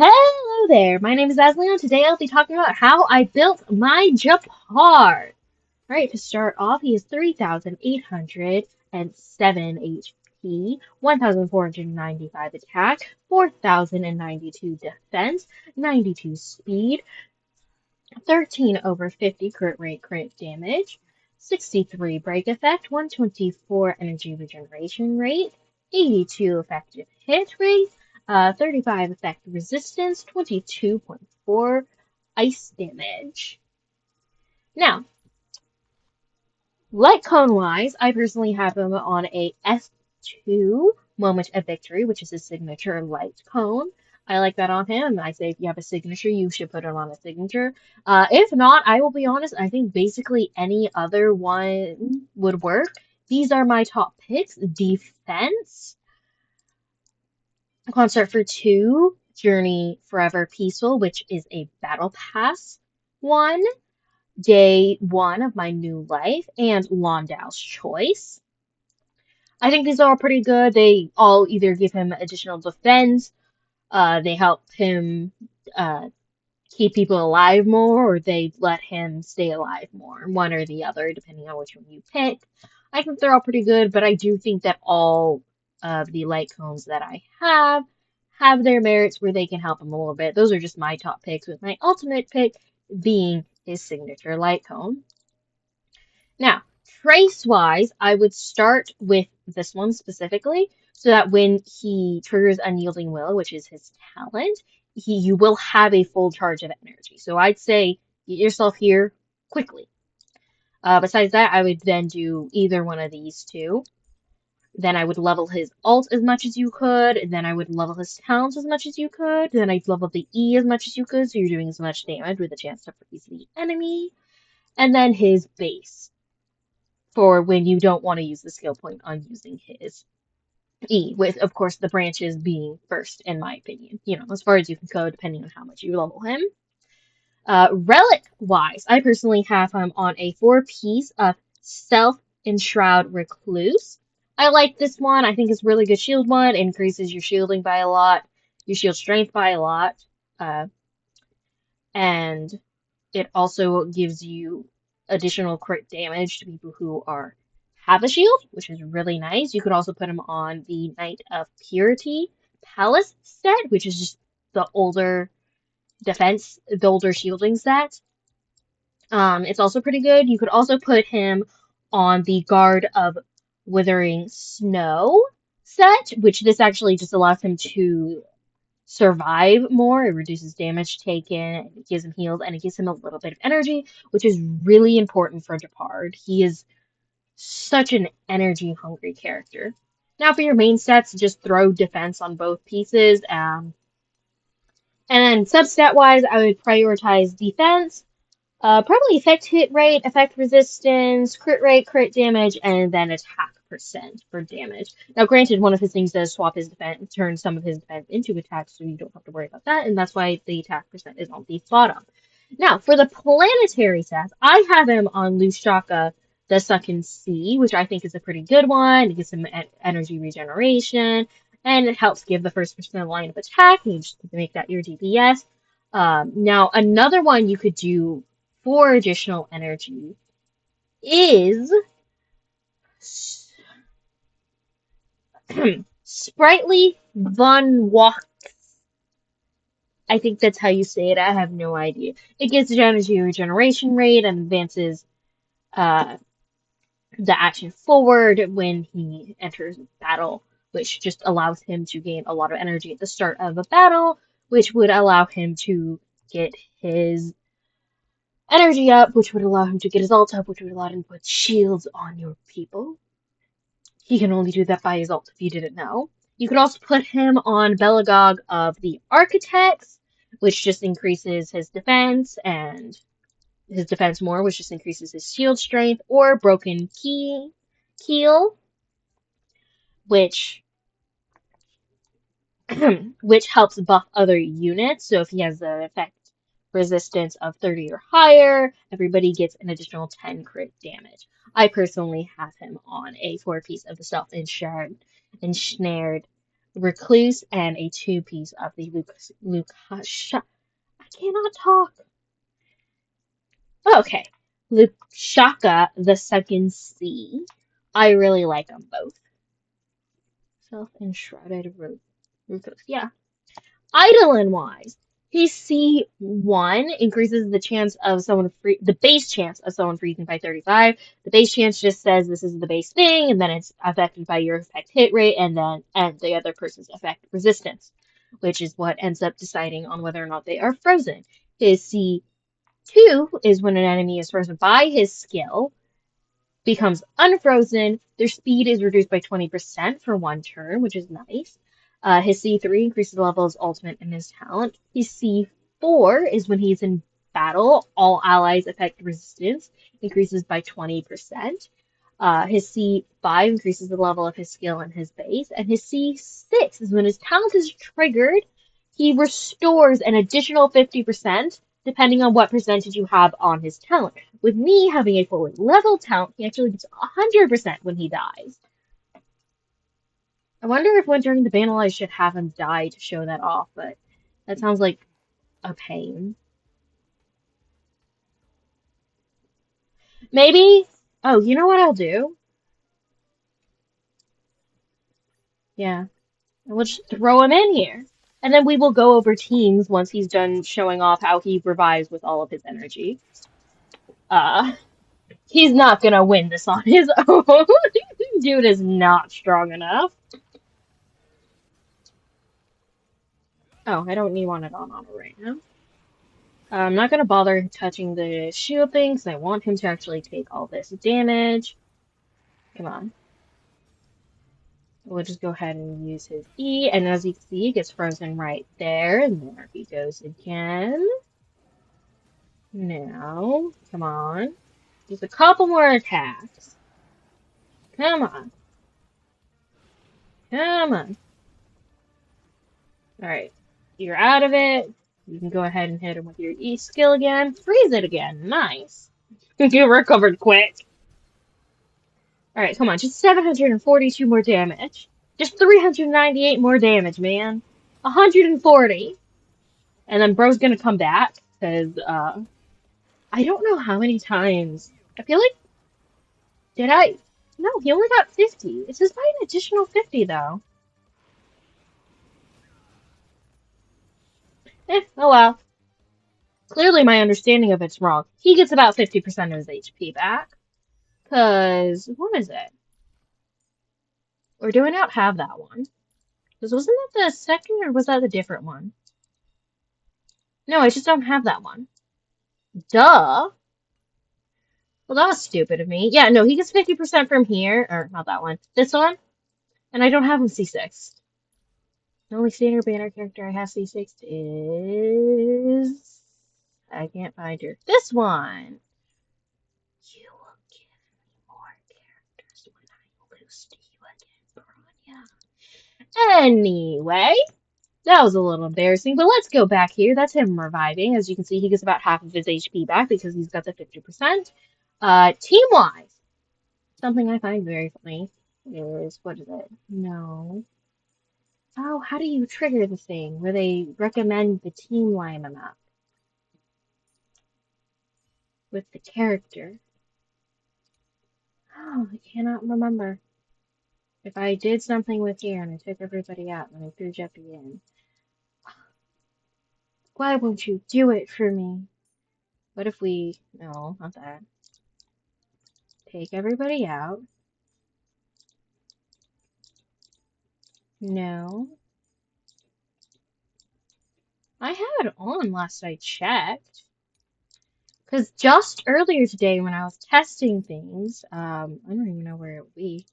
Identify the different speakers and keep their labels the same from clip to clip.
Speaker 1: Hello there, my name is Asleon. Today I'll be talking about how I built my Gepard. Alright, to start off, he is 3,807 HP, 1,495 attack, 4,092 defense, 92 speed, 13 over 50 crit rate crit damage, 63 break effect, 124 energy regeneration rate, 82 effective hit rate, 35 effect resistance, 22.4 ice damage. Now, light cone wise, I personally have him on a S2 moment of victory, which is his signature light cone. I like that on him. I say if you have a signature, you should put it on a signature. If not, I will be honest, I think basically any other one would work. These are my top picks. Defense, Concert for 2, Journey Forever Peaceful, which is a battle pass one, Day 1 of my new life, and Londale's Choice. I think these are all pretty good. They all either give him additional defense, they help him uh, keep people alive more, or they let him stay alive more. One or the other, depending on which one you pick. I think they're all pretty good, but I do think that all of the light cones that I have their merits where they can help him a little bit. Those are just my top picks, with my ultimate pick being his signature light cone. Now, trace-wise, I would start with this one specifically, so that when he triggers Unyielding Will, which is his talent, you will have a full charge of energy. So I'd say get yourself here quickly. Besides that, I would then do either one of these two. Then I would level his ult as much as you could, and then I would level his talents as much as you could, then I'd level the E as much as you could, so you're doing as much damage with a chance to freeze the enemy. And then his base, for when you don't want to use the skill point on using his E, with, of course, the branches being first, in my opinion. You know, as far as you can go, depending on how much you level him. Relic-wise, I personally have him on a 4-piece of Self-Enshroud Recluse. I like this one. I think it's a really good shield one. It increases your shielding by a lot, your shield strength by a lot. And it also gives you additional crit damage to people who have a shield, which is really nice. You could also put him on the Knight of Purity Palace set, which is just the older the older shielding set. It's also pretty good. You could also put him on the Guard of Withering Snow set, which this actually just allows him to survive more. It reduces damage taken, it gives him heals, and it gives him a little bit of energy, which is really important for Gepard. He is such an energy-hungry character. Now for your main sets, just throw defense on both pieces. And then substat-wise, I would prioritize defense, probably effect hit rate, effect resistance, crit rate, crit damage, and then attack percent for damage. Now, granted, one of his things does swap his defense, turn some of his defense into attacks, so you don't have to worry about that, and that's why the attack percent is on the bottom. Now, for the planetary stats, I have him on Lushaka, the Sunken Sea, which I think is a pretty good one. It gives him energy regeneration, and it helps give the first person a line of attack, and you just make that your DPS. Now, another one you could do for additional energy is Sprightly Von Walk. I think that's how you say it. I have no idea. It gives the energy regeneration rate and advances the action forward when he enters battle, which just allows him to gain a lot of energy at the start of a battle, which would allow him to get his energy up, which would allow him to get his ult up, which would allow him to put shields on your people. He can only do that by his ult, if you didn't know. You could also put him on Belagog of the Architects, which just increases his defense, and his defense more, which just increases his shield strength, or Broken Keel, which which helps buff other units. So if he has an effect resistance of 30 or higher, everybody gets an additional 10 crit damage. I personally have him on a 4-piece of the Self-Ensnared Recluse, and a 2-piece of the I cannot talk. Okay. Lushaka the Second Sea. I really like them both. Self-enshrouded Recluse. Yeah. Idolin wise, his C1 increases the chance of the base chance of someone freezing by 35. The base chance just says this is the base thing, and then it's affected by your effect hit rate, and the other person's effect resistance, which is what ends up deciding on whether or not they are frozen. His C2 is when an enemy is frozen by his skill, becomes unfrozen. Their speed is reduced by 20% for 1 turn, which is nice. His C3 increases the level of his ultimate and his talent. His C4 is when he's in battle. All allies affect resistance increases by 20%. His C5 increases the level of his skill and his base. And his C6 is when his talent is triggered. He restores an additional 50% depending on what percentage you have on his talent. With me having a fully leveled talent, he actually gets 100% when he dies. I wonder if during the battle I should have him die to show that off, but that sounds like a pain. Maybe. Oh, you know what I'll do? Yeah. We'll just throw him in here. And then we will go over teams once he's done showing off how he revives with all of his energy. He's not gonna win this on his own. Dude is not strong enough. Oh, I don't need one on auto right now. I'm not gonna bother touching the shield thing because I want him to actually take all this damage. Come on. We'll just go ahead and use his E, and as you can see, he gets frozen right there, and there he goes again. Now, come on. Just a couple more attacks. Come on. Come on. Alright. You're out of it. You can go ahead and hit him with your E skill again. Freeze it again. Nice. You recovered quick. Alright, come on. Just 742 more damage. Just 398 more damage, man. 140. And then bro's gonna come back, because, I don't know how many times. I feel like, did I? No, he only got 50. It says by an additional 50, though. Oh well. Clearly my understanding of it's wrong. He gets about 50% of his HP back. Because, what is it? Or do I not have that one? Because wasn't that the second, or was that the different one? No, I just don't have that one. Duh. Well, that was stupid of me. Yeah, no, he gets 50% from here. Or, not that one. This one. And I don't have him C6. The only standard banner character I have C6 is... I can't find her. This one! You will give me more characters when I lose to you again, Bronya. Anyway, that was a little embarrassing, but let's go back here. That's him reviving. As you can see, he gets about half of his HP back because he's got the 50%. Team-wise, something I find very funny is, what is it? No. Oh, how do you trigger the thing where they recommend the team line them up with the character? Oh, I cannot remember. If I did something with here and I took everybody out and I threw Jeppy in. Why won't you do it for me? What if we... No, not that. Take everybody out. No. I had it on last I checked. Because just earlier today when I was testing things, I don't even know where it would be.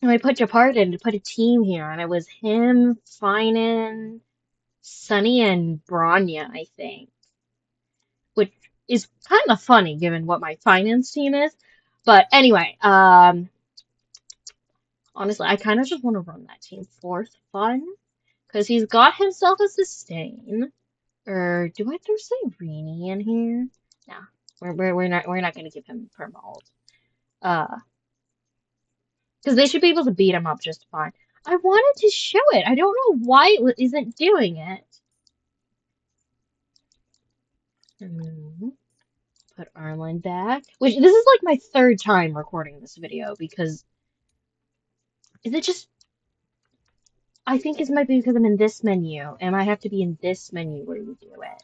Speaker 1: And I put Gepard in to put a team here, and it was him, Finan, Sunny, and Bronya, I think. Which is kind of funny given what my finance team is. But anyway, honestly, I kind of just want to run that team for fun. Because he's got himself a sustain. Or do I throw Cyrene in here? No, we're not gonna give him perma ult. Because they should be able to beat him up just fine. I wanted to show it. I don't know why it isn't doing it. Put Arlen back. Which, this is like my third time recording this video because is it just I think it might be because I'm in this menu and I have to be in this menu where you do it.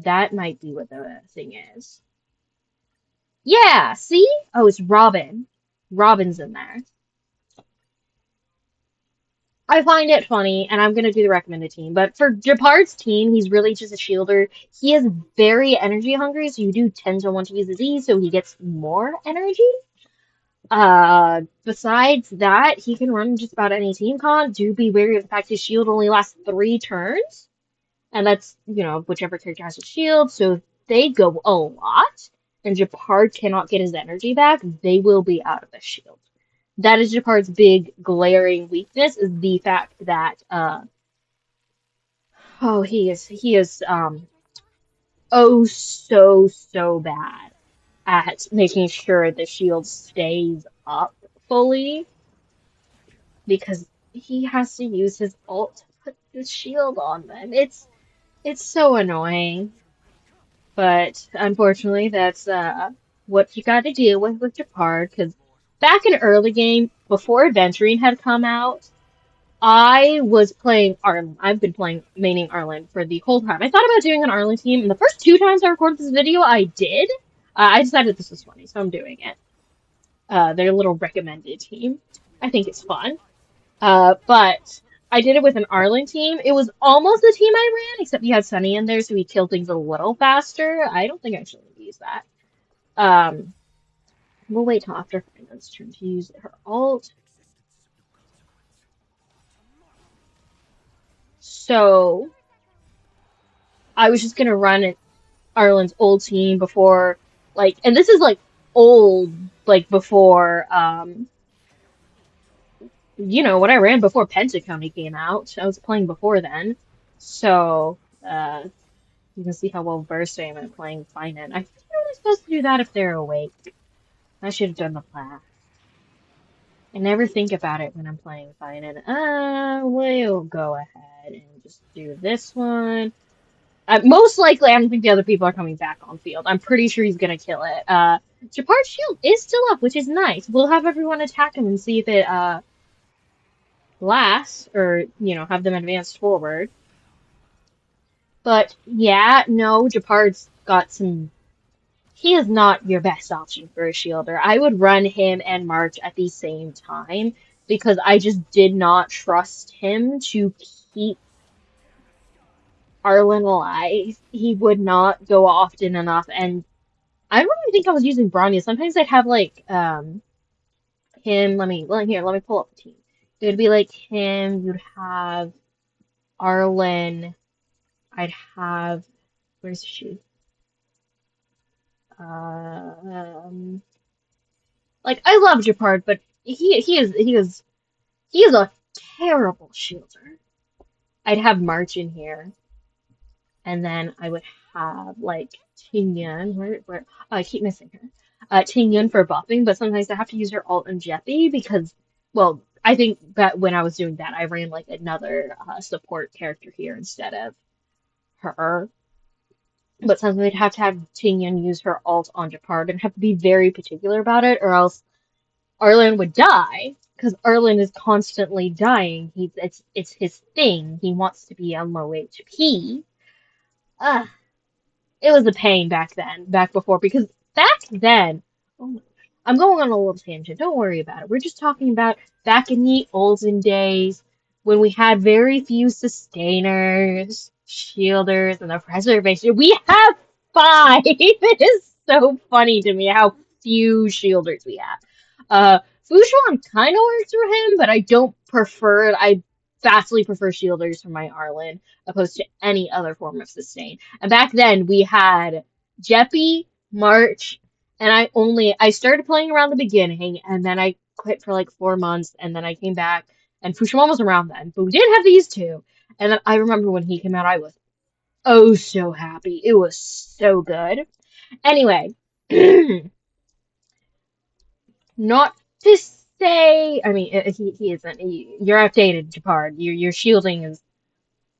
Speaker 1: That might be what the thing is. Yeah, see? Oh, it's Robin. Robin's in there. I find it funny, and I'm gonna do the recommended team. But for Gepard's team, he's really just a shielder. He is very energy hungry, so you do tend to want to use his E, so he gets more energy. Besides that, he can run just about any team con. Do be wary of the fact his shield only lasts 3 turns, and that's, whichever character has a shield. So if they go a lot, and Gepard cannot get his energy back, they will be out of the shield. That is Gepard's big glaring weakness, is the fact that he is oh so bad at making sure the shield stays up fully because he has to use his ult to put the shield on them. It's so annoying. But unfortunately that's what you gotta deal with Gepard, because back in early game, before Adventuring had come out, I was playing Arlen. I've been playing maining Arlen for the whole time. I thought about doing an Arlen team, and the first 2 times I recorded this video, I did. I decided this was funny, so I'm doing it. Their little recommended team. I think it's fun. But I did it with an Arlen team. It was almost the team I ran, except you had Sunny in there, so we killed things a little faster. I don't think I should use that. Um, we'll wait till after Finland's turn to use her ult. So I was just gonna run Arlen's old team before, and this is like old, before, what I ran before Pentacone came out. I was playing before then. So, you can see how well versed I am at playing Finan. I think I'm only supposed to do that if they're awake. I should have done the class. I never think about it when I'm playing Finan. We'll go ahead and just do this one. Most likely, I don't think the other people are coming back on field. I'm pretty sure he's gonna kill it. Gepard's shield is still up, which is nice. We'll have everyone attack him and see if it, lasts, or, have them advance forward. But, yeah, no, Gepard's got some... He is not your best option for a shielder. I would run him and March at the same time, because I just did not trust him to keep Arlen alive. He would not go often enough, and I don't really think I was using Bronya. Sometimes I'd have him. Let me pull up the team. It would be like him. You'd have Arlen. I'd have, where's she? I love Gepard, but he is a terrible shielder. I'd have March in here. And then I would have Tingyun. Where I keep missing her. Tingyun for buffing, but sometimes I have to use her ult and Jeppy because, well, I think that when I was doing that, I ran another support character here instead of her. But sometimes I'd have to have Tingyun use her ult on Gepard and have to be very particular about it, or else Arlen would die. Because Arlen is constantly dying. It's his thing. He wants to be on low HP. It was a pain back then, back before, because back then, oh, I'm going on a little tangent, don't worry about it. We're just talking about back in the olden days when we had very few sustainers, shielders, and the preservation. We have 5! It is so funny to me how few shielders we have. Fushuan kind of works for him, but I don't prefer it. I vastly prefer shielders for my Arlen opposed to any other form of sustain. And back then we had Jeppy, March, and I started playing around the beginning, and then I quit for 4 months, and then I came back, and Fushimon was around then, but we did have these two. And then I remember when he came out, I was oh so happy. It was so good. Anyway, not to say, I mean, he isn't. You're outdated, Gepard. Your shielding is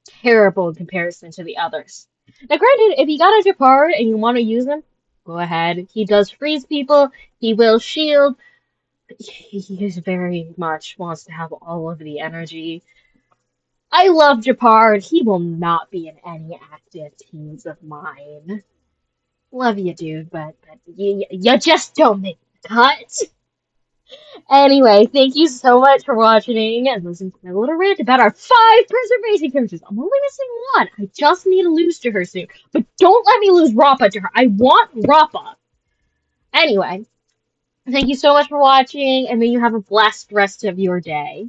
Speaker 1: terrible in comparison to the others. Now, granted, if you got a Gepard and you want to use him, go ahead. He does freeze people. He will shield. He is very much wants to have all of the energy. I love Gepard. He will not be in any active teams of mine. Love you, dude, but you just don't make the cut. Anyway, thank you so much for watching and listening to my little rant about our 5 preservation characters. I'm only missing one. I just need to lose to her soon. But don't let me lose Rappa to her. I want Rappa. Anyway, thank you so much for watching, and may you have a blessed rest of your day.